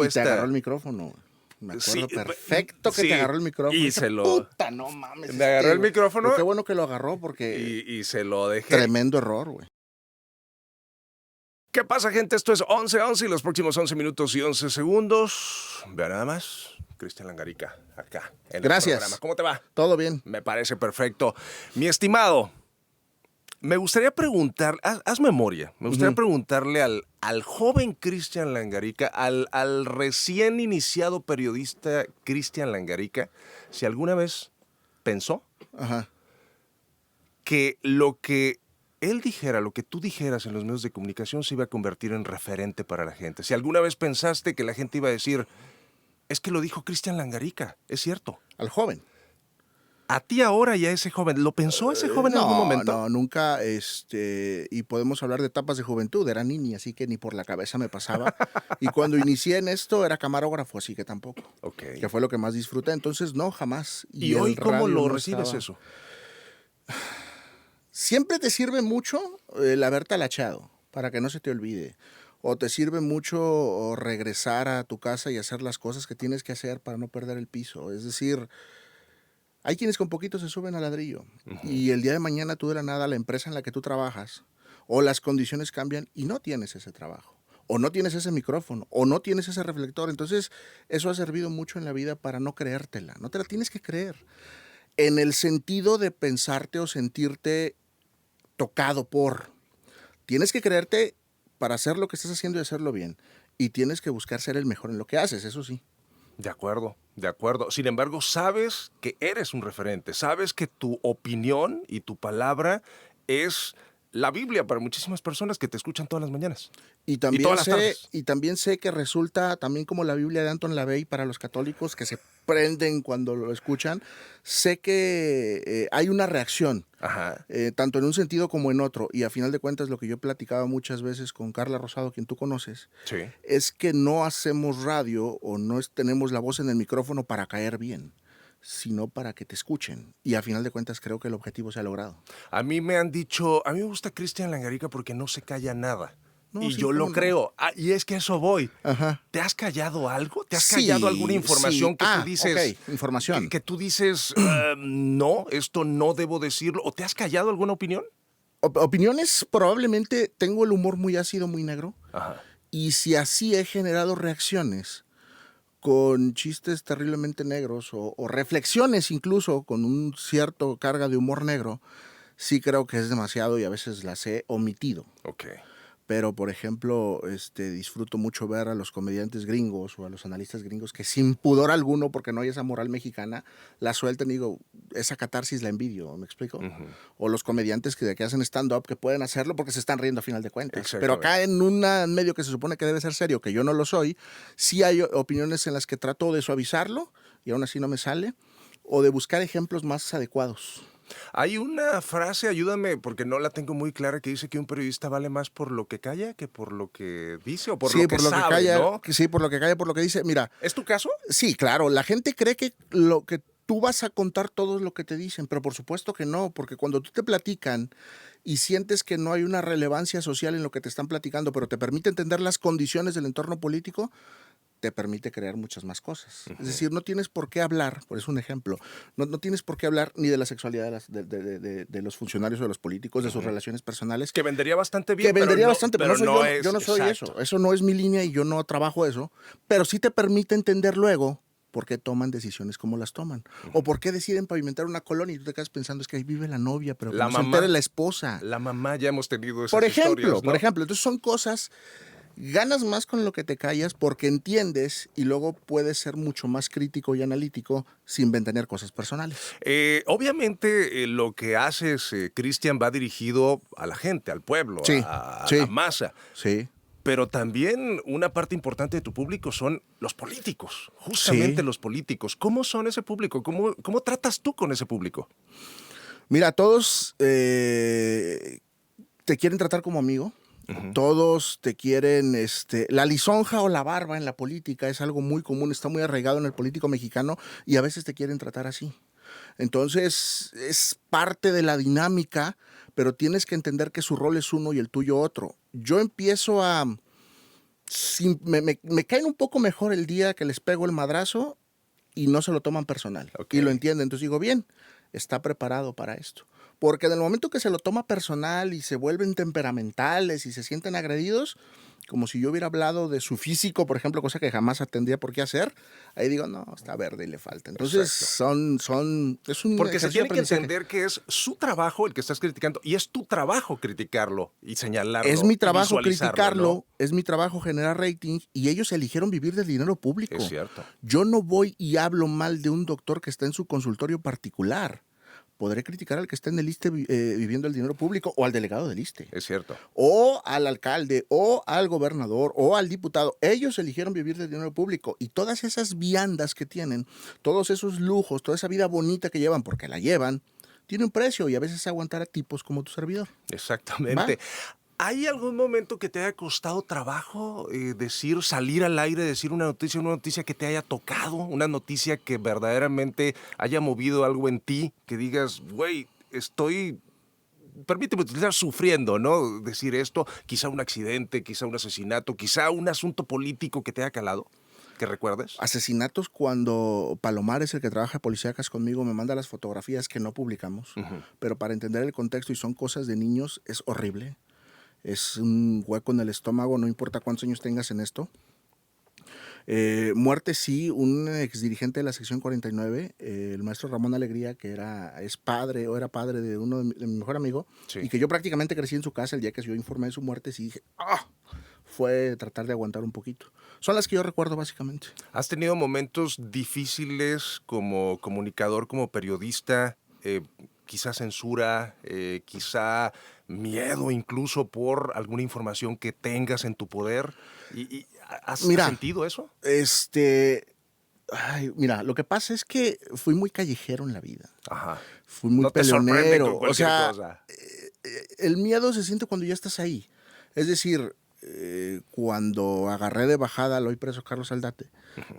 Y te agarró cuesta. el micrófono, güey. Me acuerdo Sí, perfecto que sí, te agarró el micrófono. y Dije, se lo. puta, no mames. Me agarró el güey. micrófono. Pero qué bueno que lo agarró porque Y se lo dejé. tremendo error, güey. ¿Qué pasa, gente? Esto es 11:11 y los próximos 11 minutos y 11 segundos. Vean nada más. Cristian Langarica, acá, en Gracias. el programa. ¿Cómo te va? Todo bien. Me parece perfecto. Mi estimado, me gustaría preguntar, haz memoria, me gustaría preguntarle al joven Cristian Langarica, al recién iniciado periodista Cristian Langarica, si alguna vez pensó Ajá. que lo que él dijera, lo que tú dijeras en los medios de comunicación se iba a convertir en referente para la gente. Si alguna vez pensaste que la gente iba a decir, es que lo dijo Cristian Langarica, es cierto. Al joven. A ti ahora y a ese joven, ¿lo pensó ese joven en algún momento? No, nunca, y podemos hablar de etapas de juventud, era niña, así que ni por la cabeza me pasaba. Y cuando inicié en esto era camarógrafo, así que tampoco. Ok. Que fue lo que más disfruté, entonces no, jamás. ¿Y hoy el cómo radio lo no recibes estaba. eso? Siempre te sirve mucho el haber talachado, para que no se te olvide. O te sirve mucho regresar a tu casa y hacer las cosas que tienes que hacer para no perder el piso. Es decir, hay quienes con poquito se suben al ladrillo y el día de mañana tú de la nada la empresa en la que tú trabajas o las condiciones cambian y no tienes ese trabajo o no tienes ese micrófono o no tienes ese reflector. Entonces eso ha servido mucho en la vida para no creértela, no te la tienes que creer en el sentido de pensarte o sentirte tocado por. Tienes que creerte para hacer lo que estás haciendo y hacerlo bien y tienes que buscar ser el mejor en lo que haces, eso sí. De acuerdo, de acuerdo. Sin embargo, sabes que eres un referente, sabes que tu opinión y tu palabra es la Biblia para muchísimas personas que te escuchan todas las mañanas. Y Y todas las tardes. también sé que resulta también como la Biblia de Anton LaVey para los católicos que se prenden cuando lo escuchan. Sé que hay una reacción, Ajá. tanto en un sentido como en otro. Y a final de cuentas lo que yo platicaba muchas veces con Carla Rosado, quien tú conoces, Sí. es que no hacemos radio o no tenemos la voz en el micrófono para caer bien, sino para que te escuchen. Y a final de cuentas creo que el objetivo se ha logrado. A mí me han dicho, a mí me gusta Cristian Langarica porque no se calla nada. No, Y sí, yo cómo lo no. creo. Y es que a eso voy. Ajá. ¿Te has callado algo? ¿Te has callado alguna información que tú dices? Ok, información. Que tú dices, no, esto no debo decirlo. ¿O te has callado alguna opinión? Opiniones, probablemente tengo el humor muy ácido, muy negro. Ajá. Y si así he generado reacciones con chistes terriblemente negros o reflexiones incluso con un cierto carga de humor negro, sí creo que es demasiado y a veces las he omitido. Ok. Pero, por ejemplo, disfruto mucho ver a los comediantes gringos o a los analistas gringos que sin pudor alguno, porque no hay esa moral mexicana, la sueltan y digo, esa catarsis la envidio, ¿me explico? O los comediantes que hacen stand-up que pueden hacerlo porque se están riendo a final de cuentas. Pero acá en un medio que se supone que debe ser serio, que yo no lo soy, sí hay opiniones en las que trato de suavizarlo y aún así no me sale, o de buscar ejemplos más adecuados. Hay una frase, ayúdame, porque no la tengo muy clara, que dice que un periodista vale más por lo que calla que por lo que dice o por lo que sabe, calla, ¿no? Sí, por lo que calla, por lo que dice. Mira. ¿Es tu caso? Sí, claro. La gente cree que lo que tú vas a contar todo lo que te dicen, pero por supuesto que no, porque cuando tú te platican y sientes que no hay una relevancia social en lo que te están platicando, pero te permite entender las condiciones del entorno político, te permite crear muchas más cosas. Es decir, no tienes por qué hablar, por eso un ejemplo, no tienes por qué hablar ni de la sexualidad de los funcionarios o de los políticos, de sus relaciones personales. Que vendería bastante bien, Que vendería bastante, pero yo no soy eso. Eso no es mi línea y yo no trabajo eso, pero sí te permite entender luego por qué toman decisiones como las toman. O por qué deciden pavimentar una colonia y tú te quedas pensando, es que ahí vive la novia, pero La no se mamá, entere la esposa. La mamá, ya hemos tenido esas Por historias, ¿no? ejemplo, entonces son cosas. Ganas más con lo que te callas porque entiendes y luego puedes ser mucho más crítico y analítico sin ventanear cosas personales. Obviamente lo que haces, Cristian, va dirigido a la gente, al pueblo, Sí, a sí. la masa. Sí. Pero también una parte importante de tu público son los políticos, justamente los políticos. ¿Cómo son ese público? ¿Cómo tratas tú con ese público? Mira, todos te quieren tratar como amigo. Todos te quieren, la lisonja o la barba en la política es algo muy común, está muy arraigado en el político mexicano y a veces te quieren tratar así. Entonces es parte de la dinámica, pero tienes que entender que su rol es uno y el tuyo otro. Yo empiezo a me caen un poco mejor el día que les pego el madrazo y no se lo toman personal. Ok. Y lo entienden. Entonces digo, bien, está preparado para esto. Porque en el momento que se lo toma personal y se vuelven temperamentales y se sienten agredidos, como si yo hubiera hablado de su físico, por ejemplo, cosa que jamás tendría por qué hacer, ahí digo, no, está verde y le falta. Entonces, es un Porque se ejercicio de tiene que aprendizaje. entender que es su trabajo el que estás criticando y es tu trabajo criticarlo y señalarlo. Es mi y trabajo visualizarlo, criticarlo, ¿no? es mi trabajo generar rating y ellos eligieron vivir del dinero público. Es cierto. Yo no voy y hablo mal de un doctor que está en su consultorio particular. Podré criticar al que está en el ISSSTE viviendo el dinero público o al delegado del ISSSTE. Es cierto. O al alcalde, o al gobernador, o al diputado. Ellos eligieron vivir del dinero público y todas esas viandas que tienen, todos esos lujos, toda esa vida bonita que llevan, porque la llevan, tiene un precio y a veces aguantar a tipos como tu servidor. Exactamente. ¿Hay algún momento que te haya costado trabajo salir al aire, decir una noticia que te haya tocado, una noticia que verdaderamente haya movido algo en ti, que digas, güey, permíteme utilizar sufriendo, ¿no? Decir esto, quizá un accidente, quizá un asesinato, quizá un asunto político que te haya calado, que recuerdes? Asesinatos cuando Palomares, el que trabaja policíacas conmigo, me manda las fotografías que no publicamos, pero para entender el contexto y son cosas de niños, es horrible. Es un hueco en el estómago, no importa cuántos años tengas en esto. Muerte sí, un exdirigente de la sección 49, el maestro Ramón Alegría, que era padre de de mi mejor amigo, Sí. y que yo prácticamente crecí en su casa. El día que yo informé de su muerte, sí dije, fue tratar de aguantar un poquito. Son las que yo recuerdo básicamente. ¿Has tenido momentos difíciles como comunicador, como periodista? Quizá censura, quizá miedo incluso por alguna información que tengas en tu poder. ¿Has sentido eso? Mira, lo que pasa es que fui muy callejero en la vida. Ajá. Fui muy No te sorprende peleonero. con cualquier cosa. El miedo se siente cuando ya estás ahí. Es decir, cuando agarré de bajada al hoy preso Carlos Aldate,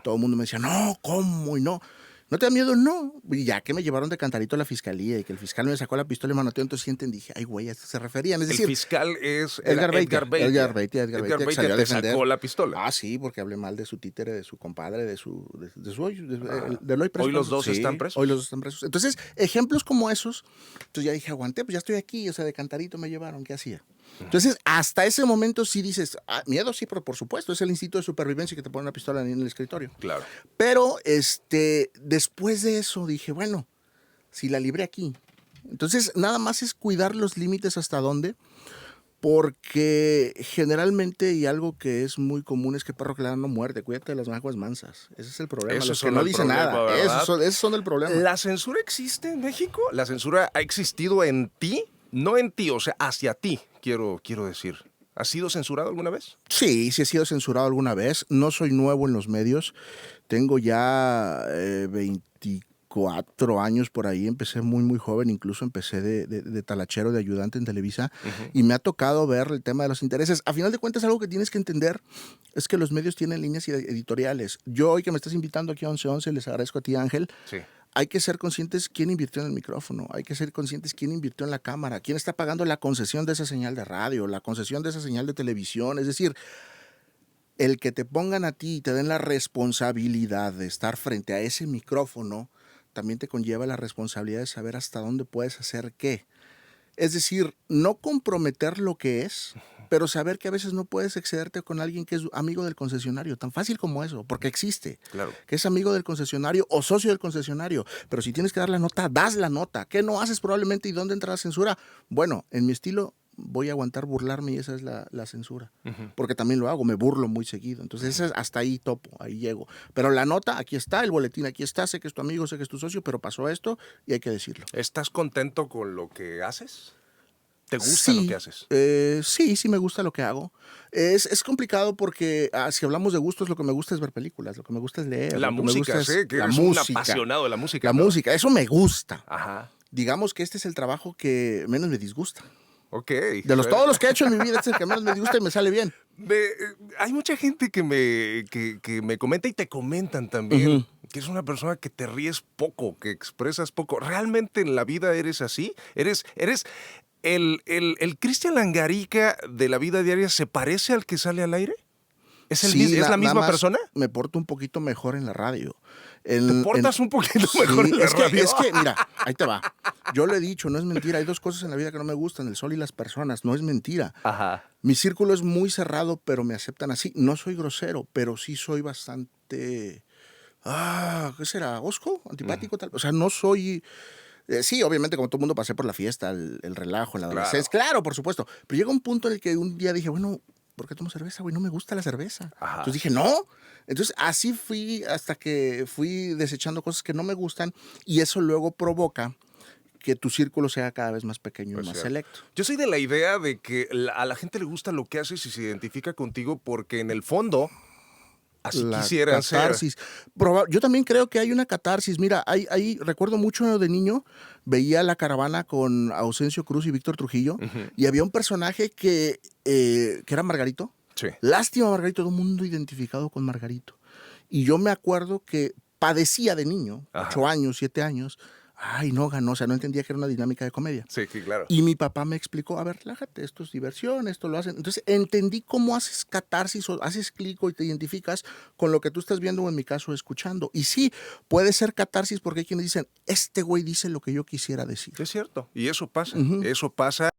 todo el mundo me decía, no, ¿cómo? Y no. ¿No te da miedo? No. Y ya que me llevaron de cantarito a la fiscalía y que el fiscal me sacó la pistola y manoteó, entonces sí entendí, dije, ay, güey, a esto se referían. Es decir, el fiscal es Edgar Beitia. Edgar Beitia te sacó la pistola. Ah, sí, porque hablé mal de su títere, de su compadre, del hoy preso. Hoy los dos están presos. Hoy los dos están presos. Entonces, ejemplos como esos, entonces ya dije, aguanté, pues ya estoy aquí, o sea, de cantarito me llevaron, ¿qué hacía? Entonces, hasta ese momento sí dices, miedo sí, pero por supuesto, es el instinto de supervivencia que te pone una pistola en el escritorio. Claro. Pero después de eso dije, bueno, si la libré aquí. Entonces, nada más es cuidar los límites hasta dónde, porque generalmente, y algo que es muy común, es que perro que ladra no muerde. Cuídate de las aguas mansas. Ese es el problema. Esos los que son no el dicen problema, nada. ¿verdad? Esos son el problema. ¿La censura existe en México? ¿La censura ha existido en ti? No en ti, o sea, hacia ti, quiero decir. ¿Has sido censurado alguna vez? Sí, sí he sido censurado alguna vez. No soy nuevo en los medios. Tengo ya 24 años por ahí. Empecé muy, muy joven. Incluso empecé de talachero, de ayudante en Televisa. Y me ha tocado ver el tema de los intereses. A final de cuentas, algo que tienes que entender es que los medios tienen líneas editoriales. Yo, hoy que me estás invitando aquí a 1111, les agradezco a ti, Ángel. Sí. Hay que ser conscientes quién invirtió en el micrófono, hay que ser conscientes quién invirtió en la cámara, quién está pagando la concesión de esa señal de radio, la concesión de esa señal de televisión. Es decir, el que te pongan a ti y te den la responsabilidad de estar frente a ese micrófono, también te conlleva la responsabilidad de saber hasta dónde puedes hacer qué. Es decir, no comprometer lo que es, pero saber que a veces no puedes excederte con alguien que es amigo del concesionario, tan fácil como eso, porque existe, claro, que es amigo del concesionario o socio del concesionario, pero si tienes que dar la nota, das la nota. ¿Qué no haces probablemente y dónde entra la censura? Bueno, en mi estilo voy a aguantar burlarme y esa es la censura, porque también lo hago, me burlo muy seguido, entonces hasta ahí topo, ahí llego. Pero la nota, aquí está, el boletín, aquí está, sé que es tu amigo, sé que es tu socio, pero pasó esto y hay que decirlo. ¿Estás contento con lo que haces? ¿Te gusta lo que haces? Sí me gusta lo que hago. Es complicado porque si hablamos de gustos, lo que me gusta es ver películas, lo que me gusta es leer. La música, sé que eres un apasionado de la música. La música, eso me gusta. Ajá. Digamos que este es el trabajo que menos me disgusta. Ok. De todos los que he hecho en mi vida, este es el que menos me disgusta y me sale bien. Hay mucha gente que me comenta y te comentan también que es una persona que te ríes poco, que expresas poco. ¿Realmente en la vida eres así? ¿Eres el Cristian Langarica de la vida diaria se parece al que sale al aire? Sí, ¿Es la misma nada más persona? me porto un poquito mejor en la radio. ¿Te portas un poquito mejor en la radio? Es que, mira, ahí te va. Yo lo he dicho, no es mentira. Hay dos cosas en la vida que no me gustan, el sol y las personas. No es mentira. Ajá. Mi círculo es muy cerrado, pero me aceptan así. No soy grosero, pero sí soy bastante... ¿qué será? ¿Osco? ¿Antipático? Tal. O sea, no soy... sí, obviamente, como todo el mundo pasé por la fiesta, el relajo, en la adolescencia. Claro, por supuesto. Pero llega un punto en el que un día dije, bueno, ¿por qué tomo cerveza, güey? No me gusta la cerveza. Ajá. Entonces dije, no. Entonces así fui hasta que fui desechando cosas que no me gustan y eso luego provoca que tu círculo sea cada vez más pequeño y más selecto. Yo soy de la idea de que a la gente le gusta lo que haces y se identifica contigo porque en el fondo así La quisieran ser. catarsis. Yo también creo que hay una catarsis. Mira, recuerdo mucho de niño, veía La Caravana con Ausencio Cruz y Víctor Trujillo, y había un personaje que era Margarito. Sí. Lástima, Margarito, todo el mundo identificado con Margarito. Y yo me acuerdo que padecía de niño, 8 años, 7 años. Ay, no ganó, o sea, no entendía que era una dinámica de comedia. Sí, claro. Y mi papá me explicó, a ver, relájate, esto es diversión, esto lo hacen. Entonces entendí cómo haces catarsis o haces clic y te identificas con lo que tú estás viendo o en mi caso escuchando. Y sí, puede ser catarsis porque hay quienes dicen, este güey dice lo que yo quisiera decir. Es cierto, y eso pasa, eso pasa.